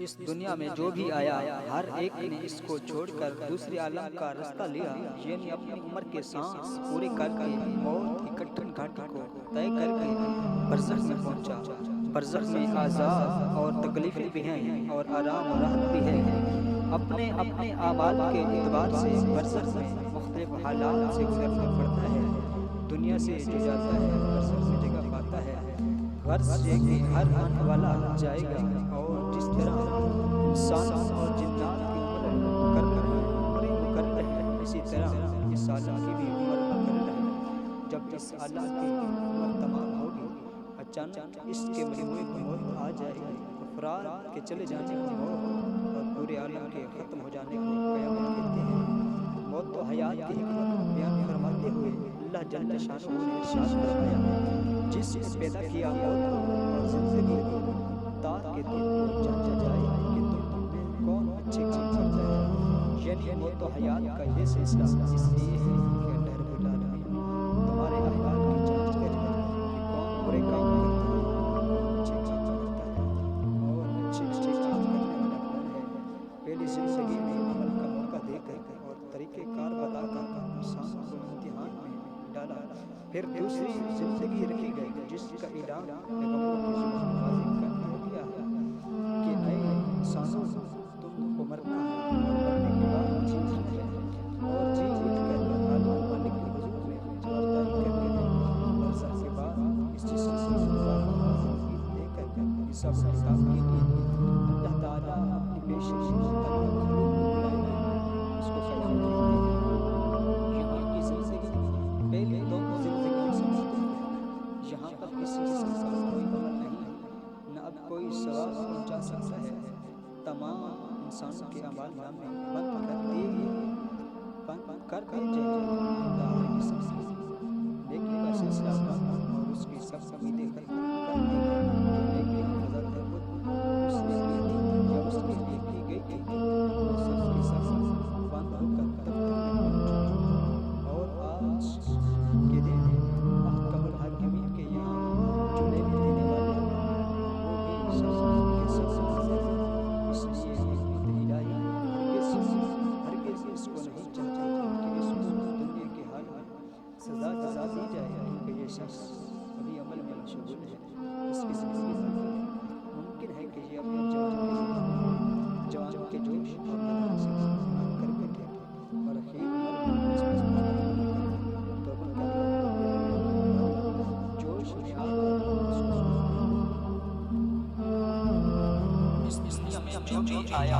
اس دنیا میں جو بھی آیا ہر ایک نے اس کو چھوڑ کر دوسری عالم کا راستہ لیا، یعنی اپنی عمر کے سانس پورے کر کے موت کی کٹھن گھاٹی کو طے کر کے برزخ میں پہنچا۔ برزخ میں عذاب اور تکلیفیں بھی ہیں اور آرام و راحت بھی ہے۔ اپنے اپنے اعمال کے اعتبار سے برزخ میں مختلف حالات سے گزرنا پڑتا ہے۔ دنیا سے جو جاتا ہے برزخ میں جگہ پاتا ہے۔ غرض یہ کہ ہر آنے والا جائے گا، اور جس طرح انسانوں اور جنات کی عمریں مقرر ہے، اسی طرح اس عالم کی بھی عمر مقرر ہے۔ جب اس عالم کی عمر تمام ہوگی، اچانک اس کے مجموعے کو موت آ جائے گی۔ افراد کے چلے جانے کو موت اور پورے عالم کے ختم ہو جانے کو قیامت کہتے ہیں۔ موت و حیات کی حکمت بیان فرماتے ہوئے اللہ جل شانہ نے ارشاد فرمایا، جس نے پیدا کیا موت اور زندگی کو تاکہ تم کو جانچا جائے کہ تم میں کون اچھے کام کرتا ہے۔ یعنی موت و حیات کا یہ سلسلہ اس لیے ہے کہ اللہ رب العالمین تمہارے اعمال کی جانچ کرے کہ کون برے کام کرتا ہے اور کون اچھے کام کرتا ہے، اور اچھے کام کرنے والا کون ہے۔ پہلی زندگی میں عمل کا موقع دے کر اور طریقہ کار بتا کر انسان کو امتحان میں ڈالا، پھر دوسری زندگی رکھی گئی جس کا اعلان پیغمبروں کی زبان بازی کرنا کیا ہے کہ اے انسانوں، تم کو مرنا ہے اور مرنے کے بعد جی اٹھنا ہے، اور جی اٹھ کر عالم مالک کے حضور میں جوابداری کرنی ہے۔ برزخ کے بعد اس جسم کو دوبارہ زندگی دے کر حساب و کتاب کے لیے اللہ تعالیٰ اپنی پیشی تمام مخلوق کو بلائیں گے۔ اس کو قیامت کہتے ہیں۔ یہاں کی زندگی پہلے دونوں زندگیوں سے مختلف ہے۔ یہاں پر کسی قسم کا کوئی عمل نہیں، نہ اب کوئی ثواب پہنچا سکتا ہے۔ تمام انسانوں کے اعمال نامے بند کر دیے جائیں گے۔ ہر قسم کی نیکی کا سلسلہ بند اور اس کی سب امیدیں ختم کر دی گئی۔ جو نیکی حضرت خود اس نے کی تھی یا اس کے لیے کی گئی تھی، وہ سب کی سب بند ہو کر دفتر میں پہنچ چکی۔ اور آج کے دن محکم الحاکمین کے یہاں جو نعمت دینے والے ہیں وہ بھی سب کے سب حاضر ہیں۔ اس لیے حکمت الہی ہرگز اس کو نہیں چاہتی کہ اس کو دنیا کے حال میں سزا دی جائے، کیونکہ یہ شخص ابھی عمل میں مشغول ہے۔ اس کی زندگی ممکن ہے کہ یہ اپنے جوان کے جوش اور نظر سے گناہ کر بیٹھے اور اخیر عمر میں اس پر توبہ کر لے، جوش میں آ کر اس دنیا میں جو بھی آیا